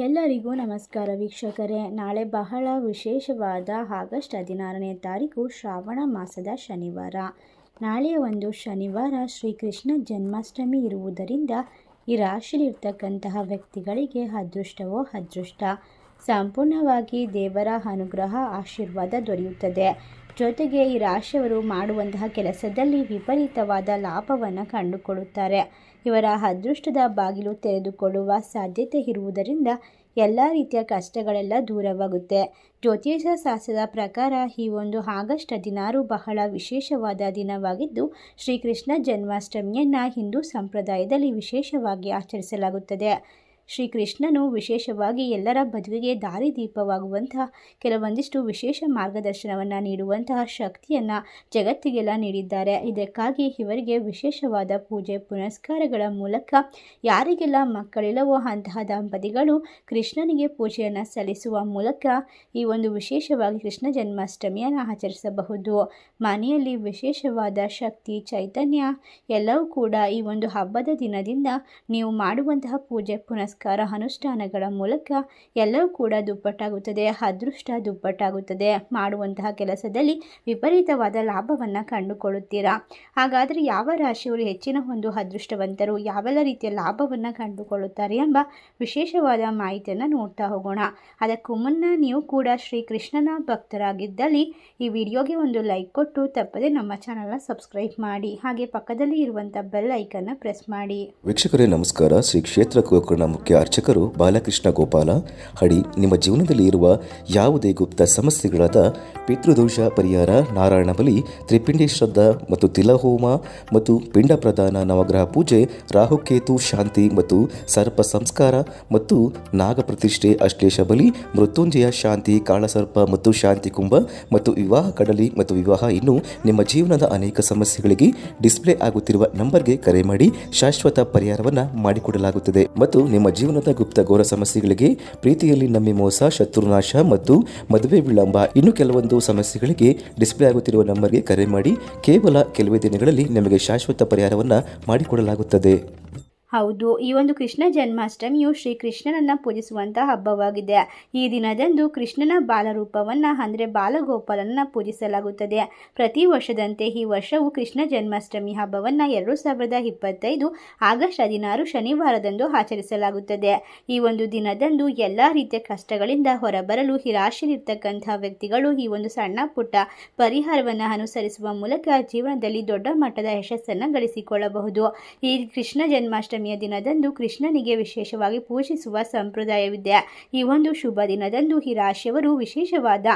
ಎಲ್ಲರಿಗೂ ನಮಸ್ಕಾರ ವೀಕ್ಷಕರೇ. ನಾಳೆ ಬಹಳ ವಿಶೇಷವಾದ ಆಗಸ್ಟ್ 16ನೇ ತಾರೀಕು ಶ್ರಾವಣ ಮಾಸದ ಶನಿವಾರ. ನಾಳೆಯ ಒಂದು ಶನಿವಾರ ಶ್ರೀಕೃಷ್ಣ ಜನ್ಮಾಷ್ಟಮಿ ಇರುವುದರಿಂದ ಈ ರಾಶಿಯಲ್ಲಿರ್ತಕ್ಕಂತಹ ವ್ಯಕ್ತಿಗಳಿಗೆ ಅದೃಷ್ಟವೋ ಅದೃಷ್ಟ. ಸಂಪೂರ್ಣವಾಗಿ ದೇವರ ಅನುಗ್ರಹ ಆಶೀರ್ವಾದ ದೊರೆಯುತ್ತದೆ. ಜೊತೆಗೆ ಈ ರಾಶಿಯವರು ಮಾಡುವಂತಹ ಕೆಲಸದಲ್ಲಿ ವಿಪರೀತವಾದ ಲಾಭವನ್ನು ಕಂಡುಕೊಳ್ಳುತ್ತಾರೆ. ಇವರ ಅದೃಷ್ಟದ ಬಾಗಿಲು ತೆರೆದುಕೊಳ್ಳುವ ಸಾಧ್ಯತೆ ಇರುವುದರಿಂದ ಎಲ್ಲ ರೀತಿಯ ಕಷ್ಟಗಳೆಲ್ಲ ದೂರವಾಗುತ್ತೆ. ಜ್ಯೋತಿಷ ಶಾಸ್ತ್ರದ ಪ್ರಕಾರ ಈ ಒಂದು ಆಗಸ್ಟ್ 16 ಬಹಳ ವಿಶೇಷವಾದ ದಿನವಾಗಿದ್ದು, ಶ್ರೀಕೃಷ್ಣ ಜನ್ಮಾಷ್ಟಮಿಯನ್ನು ಹಿಂದೂ ಸಂಪ್ರದಾಯದಲ್ಲಿ ವಿಶೇಷವಾಗಿ ಆಚರಿಸಲಾಗುತ್ತದೆ. ಶ್ರೀಕೃಷ್ಣನು ವಿಶೇಷವಾಗಿ ಎಲ್ಲರ ಬದುಕಿಗೆ ದಾರಿದೀಪವಾಗುವಂತಹ ಕೆಲವೊಂದಿಷ್ಟು ವಿಶೇಷ ಮಾರ್ಗದರ್ಶನವನ್ನು ನೀಡುವಂತಹ ಶಕ್ತಿಯನ್ನು ಜಗತ್ತಿಗೆಲ್ಲ ನೀಡಿದ್ದಾರೆ. ಇದಕ್ಕಾಗಿ ಇವರಿಗೆ ವಿಶೇಷವಾದ ಪೂಜೆ ಪುನಸ್ಕಾರಗಳ ಮೂಲಕ ಯಾರಿಗೆಲ್ಲ ಮಕ್ಕಳಿಲ್ಲವೋ ಅಂತಹ ದಂಪತಿಗಳು ಕೃಷ್ಣನಿಗೆ ಪೂಜೆಯನ್ನು ಸಲ್ಲಿಸುವ ಮೂಲಕ ಈ ಒಂದು ವಿಶೇಷವಾಗಿ ಕೃಷ್ಣ ಜನ್ಮಾಷ್ಟಮಿಯನ್ನು ಆಚರಿಸಬಹುದು. ಮನೆಯಲ್ಲಿ ವಿಶೇಷವಾದ ಶಕ್ತಿ ಚೈತನ್ಯ ಎಲ್ಲವೂ ಕೂಡ ಈ ಒಂದು ಹಬ್ಬದ ದಿನದಿಂದ ನೀವು ಮಾಡುವಂತಹ ಪೂಜೆ ಪುನಸ್ಕಾರ ಅನುಷ್ಠಾನಗಳ ಮೂಲಕ ಎಲ್ಲವೂ ಕೂಡ ದುಪ್ಪಟ್ಟಾಗುತ್ತದೆ. ಅದೃಷ್ಟ ದುಪ್ಪಟ್ಟಾಗುತ್ತದೆ. ಮಾಡುವಂತಹ ಕೆಲಸದಲ್ಲಿ ವಿಪರೀತವಾದ ಲಾಭವನ್ನು ಕಂಡುಕೊಳ್ಳುತ್ತೀರಾ. ಹಾಗಾದರೆ ಯಾವ ರಾಶಿಯವರು ಹೆಚ್ಚಿನ ಒಂದು ಅದೃಷ್ಟವಂತರು, ಯಾವೆಲ್ಲ ರೀತಿಯ ಲಾಭವನ್ನು ಕಂಡುಕೊಳ್ಳುತ್ತಾರೆ ಎಂಬ ವಿಶೇಷವಾದ ಮಾಹಿತಿಯನ್ನು ನೋಡ್ತಾ ಹೋಗೋಣ. ಅದಕ್ಕೂ ಮುನ್ನ ನೀವು ಕೂಡ ಶ್ರೀಕೃಷ್ಣನ ಭಕ್ತರಾಗಿದ್ದಲ್ಲಿ ಈ ವಿಡಿಯೋಗೆ ಒಂದು ಲೈಕ್ ಕೊಟ್ಟು ತಪ್ಪದೆ ನಮ್ಮ ಚಾನಲ್ನ ಸಬ್ಸ್ಕ್ರೈಬ್ ಮಾಡಿ. ಹಾಗೆ ಪಕ್ಕದಲ್ಲಿ ಇರುವಂಥ ಬೆಲ್ ಐಕನ್ನ ಪ್ರೆಸ್ ಮಾಡಿ. ವೀಕ್ಷಕರೇ ನಮಸ್ಕಾರ. ಶ್ರೀ ಕ್ಷೇತ್ರ ಗೋಕರ್ಣ ಮುಖ್ಯ ಅರ್ಚಕರು ಬಾಲಕೃಷ್ಣ ಗೋಪಾಲ ಹಡಿ. ನಿಮ್ಮ ಜೀವನದಲ್ಲಿ ಇರುವ ಯಾವುದೇ ಗುಪ್ತ ಸಮಸ್ಯೆಗಳಾದ ಪಿತೃದೋಷ ಪರಿಹಾರ, ನಾರಾಯಣ ಬಲಿ, ತ್ರಿಪಿಂಡಿ ಶ್ರದ್ಧಾ ಮತ್ತು ತಿಲಹೋಮ ಮತ್ತು ಪಿಂಡ ಪ್ರದಾನ, ನವಗ್ರಹ ಪೂಜೆ, ರಾಹುಕೇತು ಶಾಂತಿ ಮತ್ತು ಸರ್ಪ ಸಂಸ್ಕಾರ ಮತ್ತು ನಾಗ ಪ್ರತಿಷ್ಠೆ, ಅಶ್ಲೇಷ ಬಲಿ, ಮೃತ್ಯುಂಜಯ ಶಾಂತಿ, ಕಾಳಸರ್ಪ ಮತ್ತು ಶಾಂತಿ ಕುಂಭ ಮತ್ತು ವಿವಾಹ ಕಡಲಿ ಮತ್ತು ವಿವಾಹ ಇನ್ನು ನಿಮ್ಮ ಜೀವನದ ಅನೇಕ ಸಮಸ್ಯೆಗಳಿಗೆ ಡಿಸ್ಪ್ಲೇ ಆಗುತ್ತಿರುವ ನಂಬರ್ಗೆ ಕರೆ ಮಾಡಿ ಶಾಶ್ವತ ಪರಿಹಾರವನ್ನು ಮಾಡಿಕೊಡಲಾಗುತ್ತದೆ. ಮತ್ತು ನಿಮ್ಮ ಜೀವನದ ಗುಪ್ತ ಘೋರ ಸಮಸ್ಯೆಗಳಿಗೆ, ಪ್ರೀತಿಯಲ್ಲಿ ನಂಬಿ ಮೋಸ, ಶತ್ರುನಾಶ ಮತ್ತು ಮದುವೆ ವಿಳಂಬ ಇನ್ನು ಕೆಲವೊಂದು ಸಮಸ್ಯೆಗಳಿಗೆ ಡಿಸ್ಪ್ಲೇ ಆಗುತ್ತಿರುವ ನಂಬರ್ಗೆ ಕರೆ ಮಾಡಿ ಕೇವಲ ಕೆಲವೇ ದಿನಗಳಲ್ಲಿ ನಿಮಗೆ ಶಾಶ್ವತ ಪರಿಹಾರವನ್ನು ಮಾಡಿಕೊಡಲಾಗುತ್ತದೆ. ಹೌದು, ಈ ಒಂದು ಕೃಷ್ಣ ಜನ್ಮಾಷ್ಟಮಿಯು ಶ್ರೀಕೃಷ್ಣನನ್ನು ಪೂಜಿಸುವಂಥ ಹಬ್ಬವಾಗಿದೆ. ಈ ದಿನದಂದು ಕೃಷ್ಣನ ಬಾಲರೂಪವನ್ನು ಅಂದರೆ ಬಾಲಗೋಪಾಲನನ್ನು ಪೂಜಿಸಲಾಗುತ್ತದೆ. ಪ್ರತಿ ವರ್ಷದಂತೆ ಈ ವರ್ಷವೂ ಕೃಷ್ಣ ಜನ್ಮಾಷ್ಟಮಿ ಹಬ್ಬವನ್ನು 2025 ಆಗಸ್ಟ್ 16 ಶನಿವಾರದಂದು ಆಚರಿಸಲಾಗುತ್ತದೆ. ಈ ಒಂದು ದಿನದಂದು ಎಲ್ಲ ರೀತಿಯ ಕಷ್ಟಗಳಿಂದ ಹೊರಬರಲು ಈ ರಾಶಿಯಲ್ಲಿರ್ತಕ್ಕಂಥ ವ್ಯಕ್ತಿಗಳು ಈ ಒಂದು ಸಣ್ಣ ಪುಟ್ಟ ಪರಿಹಾರವನ್ನು ಅನುಸರಿಸುವ ಮೂಲಕ ಜೀವನದಲ್ಲಿ ದೊಡ್ಡ ಮಟ್ಟದ ಯಶಸ್ಸನ್ನು ಗಳಿಸಿಕೊಳ್ಳಬಹುದು. ಈ ಕೃಷ್ಣ ಜನ್ಮಾಷ್ಟಮಿ ದಿನದಂದು ಕೃಷ್ಣನಿಗೆ ವಿಶೇಷವಾಗಿ ಪೂಜಿಸುವ ಸಂಪ್ರದಾಯವಿದೆ. ಈ ಒಂದು ಶುಭ ದಿನದಂದು ಈ ರಾಶಿಯವರು ವಿಶೇಷವಾದ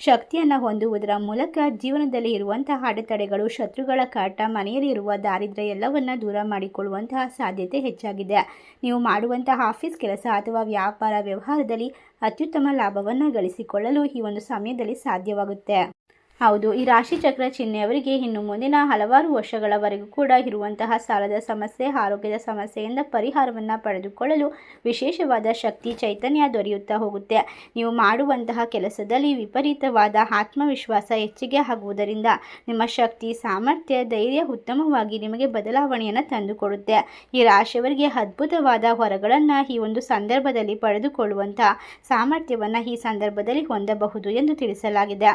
ಶಕ್ತಿಯನ್ನು ಹೊಂದುವುದರ ಮೂಲಕ ಜೀವನದಲ್ಲಿ ಇರುವಂತಹ ಅಡೆತಡೆಗಳು, ಶತ್ರುಗಳ ಕಾಟ, ಮನೆಯಲ್ಲಿ ಇರುವ ದಾರಿದ್ರ್ಯ ಎಲ್ಲವನ್ನ ದೂರ ಮಾಡಿಕೊಳ್ಳುವಂತಹ ಸಾಧ್ಯತೆ ಹೆಚ್ಚಾಗಿದೆ. ನೀವು ಮಾಡುವಂತಹ ಆಫೀಸ್ ಕೆಲಸ ಅಥವಾ ವ್ಯಾಪಾರ ವ್ಯವಹಾರದಲ್ಲಿ ಅತ್ಯುತ್ತಮ ಲಾಭವನ್ನು ಗಳಿಸಿಕೊಳ್ಳಲು ಈ ಒಂದು ಸಮಯದಲ್ಲಿ ಸಾಧ್ಯವಾಗುತ್ತೆ. ಹೌದು, ಈ ರಾಶಿ ಚಕ್ರ ಚಿಹ್ನೆಯವರಿಗೆ ಇನ್ನು ಮುಂದಿನ ಹಲವಾರು ವರ್ಷಗಳವರೆಗೂ ಕೂಡ ಇರುವಂತಹ ಸಾಲದ ಸಮಸ್ಯೆ, ಆರೋಗ್ಯದ ಸಮಸ್ಯೆಯಿಂದ ಪರಿಹಾರವನ್ನು ಪಡೆದುಕೊಳ್ಳಲು ವಿಶೇಷವಾದ ಶಕ್ತಿ ಚೈತನ್ಯ ದೊರೆಯುತ್ತಾ ಹೋಗುತ್ತೆ. ನೀವು ಮಾಡುವಂತಹ ಕೆಲಸದಲ್ಲಿ ವಿಪರೀತವಾದ ಆತ್ಮವಿಶ್ವಾಸ ಹೆಚ್ಚಿಗೆ ಆಗುವುದರಿಂದ ನಿಮ್ಮ ಶಕ್ತಿ, ಸಾಮರ್ಥ್ಯ, ಧೈರ್ಯ ಉತ್ತಮವಾಗಿ ನಿಮಗೆ ಬದಲಾವಣೆಯನ್ನು ತಂದುಕೊಡುತ್ತೆ. ಈ ರಾಶಿಯವರಿಗೆ ಅದ್ಭುತವಾದ ಹೊರಗಳನ್ನು ಈ ಒಂದು ಸಂದರ್ಭದಲ್ಲಿ ಪಡೆದುಕೊಳ್ಳುವಂತಹ ಸಾಮರ್ಥ್ಯವನ್ನು ಈ ಸಂದರ್ಭದಲ್ಲಿ ಹೊಂದಬಹುದು ಎಂದು ತಿಳಿಸಲಾಗಿದೆ.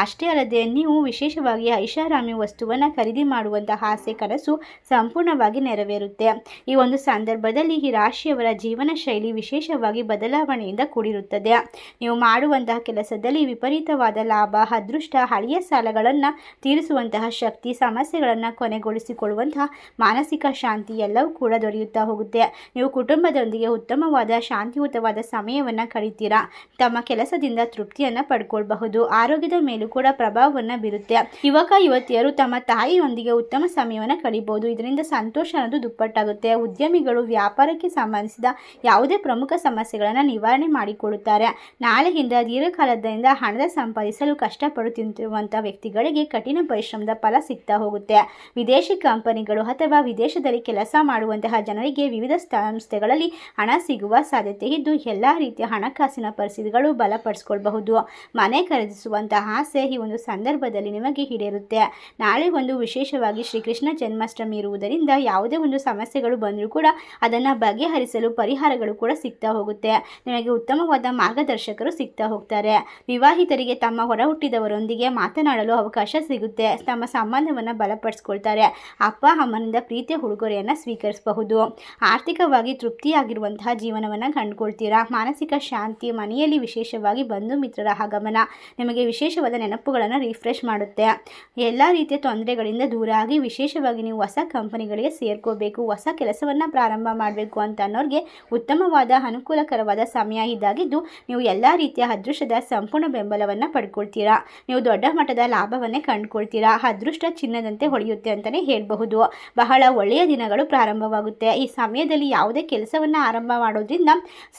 ಅಷ್ಟೇ ಅಲ್ಲದೆ ನೀವು ವಿಶೇಷವಾಗಿ ಐಷಾರಾಮಿ ವಸ್ತುವನ್ನು ಖರೀದಿ ಮಾಡುವಂತಹ ಆಸೆ ಕನಸು ಸಂಪೂರ್ಣವಾಗಿ ನೆರವೇರುತ್ತೆ. ಈ ಒಂದು ಸಂದರ್ಭದಲ್ಲಿ ಈ ರಾಶಿಯವರ ಜೀವನ ಶೈಲಿ ವಿಶೇಷವಾಗಿ ಬದಲಾವಣೆಯಿಂದ ಕೂಡಿರುತ್ತದೆ. ನೀವು ಮಾಡುವಂತಹ ಕೆಲಸದಲ್ಲಿ ವಿಪರೀತವಾದ ಲಾಭ, ಅದೃಷ್ಟ, ಹಳೆಯ ಸಾಲಗಳನ್ನು ತೀರಿಸುವಂತಹ ಶಕ್ತಿ, ಸಮಸ್ಯೆಗಳನ್ನು ಕೊನೆಗೊಳಿಸಿಕೊಳ್ಳುವಂತಹ ಮಾನಸಿಕ ಶಾಂತಿ ಎಲ್ಲವೂ ಕೂಡ ದೊರೆಯುತ್ತಾ ಹೋಗುತ್ತೆ. ನೀವು ಕುಟುಂಬದೊಂದಿಗೆ ಉತ್ತಮವಾದ ಶಾಂತಿಯುತವಾದ ಸಮಯವನ್ನು ಕಳೀತೀರಾ. ತಮ್ಮ ಕೆಲಸದಿಂದ ತೃಪ್ತಿಯನ್ನು ಪಡ್ಕೊಳ್ಬಹುದು. ಆರೋಗ್ಯದ ಮೇಲೂ ಕೂಡ ಪ್ರಭಾವವನ್ನು ಬೀರುತ್ತೆ. ಯುವಕ ಯುವತಿಯರು ತಮ್ಮ ತಾಯಿಯೊಂದಿಗೆ ಉತ್ತಮ ಸಮಯವನ್ನು ಕಳೀಬಹುದು. ಇದರಿಂದ ಸಂತೋಷ ಅನ್ನೋದು ದುಪ್ಪಟ್ಟಾಗುತ್ತೆ. ಉದ್ಯಮಿಗಳು ವ್ಯಾಪಾರಕ್ಕೆ ಸಂಬಂಧಿಸಿದ ಯಾವುದೇ ಪ್ರಮುಖ ಸಮಸ್ಯೆಗಳನ್ನು ನಿವಾರಣೆ ಮಾಡಿಕೊಳ್ಳುತ್ತಾರೆ. ನಾಳೆಯಿಂದ ದೀರ್ಘಕಾಲದಿಂದ ಹಣದ ಸಂಪಾದಿಸಲು ಕಷ್ಟಪಡುತ್ತಿರುವಂಥ ವ್ಯಕ್ತಿಗಳಿಗೆ ಕಠಿಣ ಪರಿಶ್ರಮದ ಫಲ ಸಿಗ್ತಾ ಹೋಗುತ್ತೆ. ವಿದೇಶಿ ಕಂಪನಿಗಳು ಅಥವಾ ವಿದೇಶದಲ್ಲಿ ಕೆಲಸ ಮಾಡುವಂತಹ ಜನರಿಗೆ ವಿವಿಧ ಸಂಸ್ಥೆಗಳಲ್ಲಿ ಹಣ ಸಿಗುವ ಸಾಧ್ಯತೆ ಇದ್ದು ಎಲ್ಲ ರೀತಿಯ ಹಣಕಾಸಿನ ಪರಿಸ್ಥಿತಿಗಳು ಬಲಪಡಿಸಿಕೊಳ್ಳಬಹುದು. ಮನೆ ಖರೀದಿಸುವಂತಹ ಆಸೆ ಈ ಒಂದು ಸಂದರ್ಭದಲ್ಲಿ ನಿಮಗೆ ಈಡೇರುತ್ತೆ. ನಾಳೆ ಒಂದು ವಿಶೇಷವಾಗಿ ಶ್ರೀಕೃಷ್ಣ ಜನ್ಮಾಷ್ಟಮಿ ಇರುವುದರಿಂದ ಯಾವುದೇ ಒಂದು ಸಮಸ್ಯೆಗಳು ಬಂದರೂ ಕೂಡ ಅದನ್ನು ಬಗೆಹರಿಸಲು ಪರಿಹಾರಗಳು ಕೂಡ ಸಿಗ್ತಾ ಹೋಗುತ್ತೆ. ನಿಮಗೆ ಉತ್ತಮವಾದ ಮಾರ್ಗದರ್ಶಕರು ಸಿಗ್ತಾ ಹೋಗ್ತಾರೆ. ವಿವಾಹಿತರಿಗೆ ತಮ್ಮ ಹೊರ ಹುಟ್ಟಿದವರೊಂದಿಗೆ ಮಾತನಾಡಲು ಅವಕಾಶ ಸಿಗುತ್ತೆ. ತಮ್ಮ ಸಂಬಂಧವನ್ನು ಬಲಪಡಿಸ್ಕೊಳ್ತಾರೆ. ಅಪ್ಪ ಅಮ್ಮನಿಂದ ಪ್ರೀತಿಯ ಉಡುಗೊರೆಯನ್ನು ಸ್ವೀಕರಿಸಬಹುದು. ಆರ್ಥಿಕವಾಗಿ ತೃಪ್ತಿಯಾಗಿರುವಂತಹ ಜೀವನವನ್ನು ಕಂಡುಕೊಳ್ತೀರಾ. ಮಾನಸಿಕ ಶಾಂತಿ, ಮನೆಯಲ್ಲಿ ವಿಶೇಷವಾಗಿ ಬಂಧು ಮಿತ್ರರ ಆಗಮನ ನಿಮಗೆ ವಿಶೇಷವಾದ ನೆನಪುಗಳನ್ನು ರಿಫ್ರೆಶ್ ಮಾಡುತ್ತೆ. ಎಲ್ಲ ರೀತಿಯ ತೊಂದರೆಗಳಿಂದ ದೂರ ಆಗಿ ವಿಶೇಷವಾಗಿ ನೀವು ಹೊಸ ಕಂಪನಿಗಳಿಗೆ ಸೇರ್ಕೋಬೇಕು, ಹೊಸ ಕೆಲಸವನ್ನು ಪ್ರಾರಂಭ ಮಾಡಬೇಕು ಅಂತ ಅನ್ನೋರಿಗೆ ಉತ್ತಮವಾದ ಅನುಕೂಲಕರವಾದ ಸಮಯ ಇದಾಗಿದ್ದು ನೀವು ಎಲ್ಲ ರೀತಿಯ ಅದೃಷ್ಟದ ಸಂಪೂರ್ಣ ಬೆಂಬಲವನ್ನು ಪಡ್ಕೊಳ್ತೀರಾ. ನೀವು ದೊಡ್ಡ ಮಟ್ಟದ ಲಾಭವನ್ನೇ ಕಂಡುಕೊಳ್ತೀರಾ. ಅದೃಷ್ಟ ಚಿನ್ನದಂತೆ ಹೊಳೆಯುತ್ತೆ ಅಂತಲೇ ಹೇಳಬಹುದು. ಬಹಳ ಒಳ್ಳೆಯ ದಿನಗಳು ಪ್ರಾರಂಭವಾಗುತ್ತೆ. ಈ ಸಮಯದಲ್ಲಿ ಯಾವುದೇ ಕೆಲಸವನ್ನು ಆರಂಭ ಮಾಡೋದ್ರಿಂದ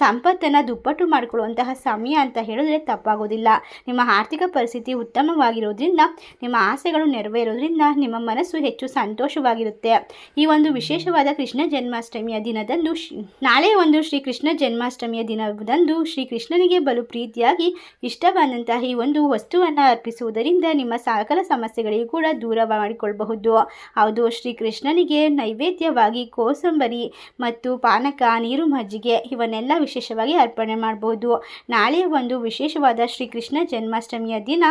ಸಂಪತ್ತನ್ನು ದುಪ್ಪಟ್ಟು ಮಾಡಿಕೊಳ್ಳುವಂತಹ ಸಮಯ ಅಂತ ಹೇಳಿದ್ರೆ ತಪ್ಪಾಗೋದಿಲ್ಲ. ನಿಮ್ಮ ಆರ್ಥಿಕ ಪರಿಸ್ಥಿತಿ ಉತ್ತಮವಾಗಿರೋದ್ರಿಂದ ನಿಮ್ಮ ಆಸೆಗಳು ನೆರವೇರೋದ್ರಿಂದ ನಿಮ್ಮ ಮನಸ್ಸು ಹೆಚ್ಚು ಸಂತೋಷವಾಗಿರುತ್ತೆ. ಈ ಒಂದು ವಿಶೇಷವಾದ ಕೃಷ್ಣ ಜನ್ಮಾಷ್ಟಮಿಯ ದಿನದಂದು ನಾಳೆ ಒಂದು ಶ್ರೀಕೃಷ್ಣ ಜನ್ಮಾಷ್ಟಮಿಯ ದಿನದಂದು ಶ್ರೀಕೃಷ್ಣನಿಗೆ ಬಲು ಪ್ರೀತಿಯಾಗಿ ಇಷ್ಟ ಬಂದಂತಹ ಈ ಒಂದು ವಸ್ತುವನ್ನು ಅರ್ಪಿಸುವುದರಿಂದ ನಿಮ್ಮ ಸಕಲ ಸಮಸ್ಯೆಗಳಿಗೂ ಕೂಡ ದೂರ ಮಾಡಿಕೊಳ್ಳಬಹುದು. ಹೌದು, ಶ್ರೀಕೃಷ್ಣನಿಗೆ ನೈವೇದ್ಯವಾಗಿ ಕೋಸಂಬರಿ ಮತ್ತು ಪಾನಕ, ನೀರು, ಮಜ್ಜಿಗೆ ಇವನ್ನೆಲ್ಲ ವಿಶೇಷವಾಗಿ ಅರ್ಪಣೆ ಮಾಡಬಹುದು. ನಾಳೆ ಒಂದು ವಿಶೇಷವಾದ ಶ್ರೀಕೃಷ್ಣ ಜನ್ಮಾಷ್ಟಮಿಯ ದಿನ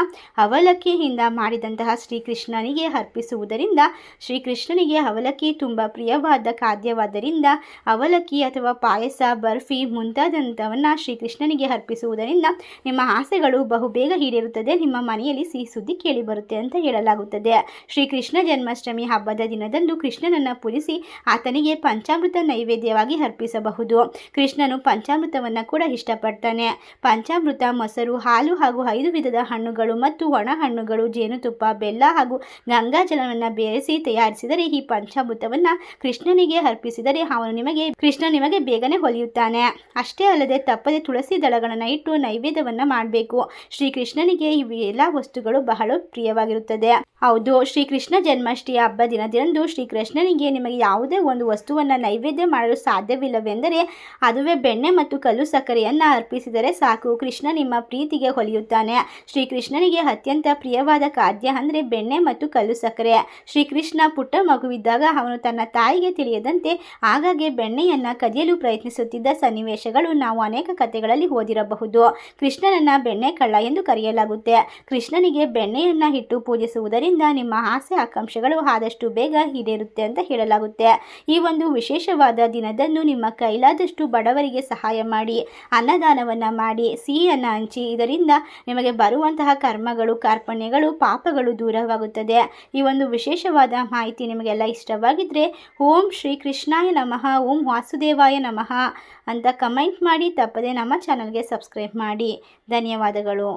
ಅವಲಕ್ಕಿಯಿಂದ ಮಾಡಿದಂತಹ ಶ್ರೀಕೃಷ್ಣನಿಗೆ ಅರ್ಪಿಸುವುದರಿಂದ ಶ್ರೀಕೃಷ್ಣನಿಗೆ ಅವಲಕ್ಕಿ ತುಂಬ ಪ್ರಿಯವಾದ ಖಾದ್ಯವಾದ್ದರಿಂದ ಅವಲಕ್ಕಿ ಅಥವಾ ಪಾಯಸ, ಬರ್ಫಿ ಮುಂತಾದಂಥವನ್ನು ಶ್ರೀಕೃಷ್ಣನಿಗೆ ಅರ್ಪಿಸುವುದರಿಂದ ನಿಮ್ಮ ಆಸೆಗಳು ಬಹುಬೇಗ ಈಡೇರುತ್ತದೆ. ನಿಮ್ಮ ಮನೆಯಲ್ಲಿ ಸಿಹಿ ಸುದ್ದಿ ಕೇಳಿ ಬರುತ್ತೆ ಅಂತ ಹೇಳಲಾಗುತ್ತದೆ. ಶ್ರೀಕೃಷ್ಣ ಜನ್ಮಾಷ್ಟಮಿ ಹಬ್ಬದ ದಿನದಂದು ಕೃಷ್ಣನನ್ನು ಪೂಜಿಸಿ ಆತನಿಗೆ ಪಂಚಾಮೃತ ನೈವೇದ್ಯವಾಗಿ ಅರ್ಪಿಸಬಹುದು. ಕೃಷ್ಣನು ಪಂಚಾಮೃತವನ್ನು ಕೂಡ ಇಷ್ಟಪಡ್ತಾನೆ. ಪಂಚಾಮೃತ ಮೊಸರು, ಹಾಲು ಹಾಗೂ 5 ವಿಧದ ಹಣ್ಣುಗಳು ಮತ್ತು ಒಣ ಹಣ್ಣುಗಳು, ಜೇನುತುಪ್ಪ, ಬೆಲ್ಲ ಹಾಗೂ ಗಂಗಾಜಲವನ್ನು ಬೇಯಿಸಿ ತಯಾರಿಸಿದರೆ ಈ ಪಂಚಾಮೃತವನ್ನು ಕೃಷ್ಣನಿಗೆ ಅರ್ಪಿಸಿದರೆ ಕೃಷ್ಣ ನಿಮಗೆ ಬೇಗನೆ ಹೊಲಿಯುತ್ತಾನೆ. ಅಷ್ಟೇ ಅಲ್ಲದೆ ತಪ್ಪದೆ ತುಳಸಿ ದಳಗಳನ್ನು ಇಟ್ಟು ನೈವೇದ್ಯವನ್ನು ಮಾಡಬೇಕು. ಶ್ರೀಕೃಷ್ಣನಿಗೆ ಇವೆಲ್ಲ ವಸ್ತುಗಳು ಬಹಳ ಪ್ರಿಯವಾಗಿರುತ್ತದೆ. ಹೌದು, ಶ್ರೀಕೃಷ್ಣ ಜನ್ಮಾಷ್ಟಮಿ ಹಬ್ಬ ದಿನದಂದು ಶ್ರೀಕೃಷ್ಣನಿಗೆ ನಿಮಗೆ ಯಾವುದೇ ಒಂದು ವಸ್ತುವನ್ನು ನೈವೇದ್ಯ ಮಾಡಲು ಸಾಧ್ಯವಿಲ್ಲವೆಂದರೆ ಅದುವೇ ಬೆಣ್ಣೆ ಮತ್ತು ಕಲ್ಲು ಸಕ್ಕರೆಯನ್ನು ಅರ್ಪಿಸಿದರೆ ಸಾಕು. ಕೃಷ್ಣ ನಿಮ್ಮ ಪ್ರೀತಿಗೆ ಹೊಲಿಯುತ್ತಾನೆ. ಶ್ರೀಕೃಷ್ಣನಿಗೆ ಅತ್ಯಂತ ಪ್ರಿಯವಾದ ಖಾದ್ಯ ಅಂದರೆ ಬೆಣ್ಣೆ ಮತ್ತು ಕಲ್ಲು ಸಕ್ಕರೆ. ಶ್ರೀಕೃಷ್ಣ ಪುಟ್ಟ ಮಗುವಿದ್ದಾಗ ಅವನು ತನ್ನ ತಾಯಿಗೆ ತಿಳಿಯದಂತೆ ಆಗಾಗ್ಗೆ ಬೆಣ್ಣೆಯನ್ನು ಕದಿಯಲು ಪ್ರಯತ್ನಿಸುತ್ತಿದ್ದ ಸನ್ನಿವೇಶಗಳು ನಾವು ಅನೇಕ ಕಥೆಗಳಲ್ಲಿ ಓದಿರಬಹುದು. ಕೃಷ್ಣನನ್ನ ಬೆಣ್ಣೆ ಕಳ್ಳ ಎಂದು ಕರೆಯಲಾಗುತ್ತೆ. ಕೃಷ್ಣನಿಗೆ ಬೆಣ್ಣೆಯನ್ನು ಇಟ್ಟು ಪೂಜಿಸುವುದರಿಂದ ನಿಮ್ಮ ಆಸೆ ಆಕಾಂಕ್ಷೆಗಳು ಆದಷ್ಟು ಬೇಗ ಈಡೇರುತ್ತೆ ಅಂತ ಹೇಳಲಾಗುತ್ತೆ. ಈ ಒಂದು ವಿಶೇಷವಾದ ದಿನದಂದು ನಿಮ್ಮ ಕೈಲಾದಷ್ಟು ಬಡವರಿಗೆ ಸಹಾಯ ಮಾಡಿ, ಅನ್ನದಾನವನ್ನು ಮಾಡಿ, ಸಿಹಿಯನ್ನು ಹಂಚಿ. ಇದರಿಂದ ನಿಮಗೆ ಬರುವಂತಹ ಕರ್ಮಗಳು, ಕಾರ್ಪಣ್ಯಗಳು, ಪಾಪಗಳು ದೂರವಾಗುತ್ತದೆ. ಈ ಒಂದು ವಿಶೇಷವಾದ ಮಾಹಿತಿ ನಿಮಗೆಲ್ಲ ಇಷ್ಟವಾಗಿದ್ದರೆ ಓಂ ಶ್ರೀ ಕೃಷ್ಣಾಯ ನಮಃ, ಓಂ ವಾಸುದೇವಾಯ ನಮಃ ಅಂತ ಕಮೆಂಟ್ ಮಾಡಿ. ತಪ್ಪದೆ ನಮ್ಮ ಚಾನಲ್ಗೆ ಸಬ್ಸ್ಕ್ರೈಬ್ ಮಾಡಿ. ಧನ್ಯವಾದಗಳು.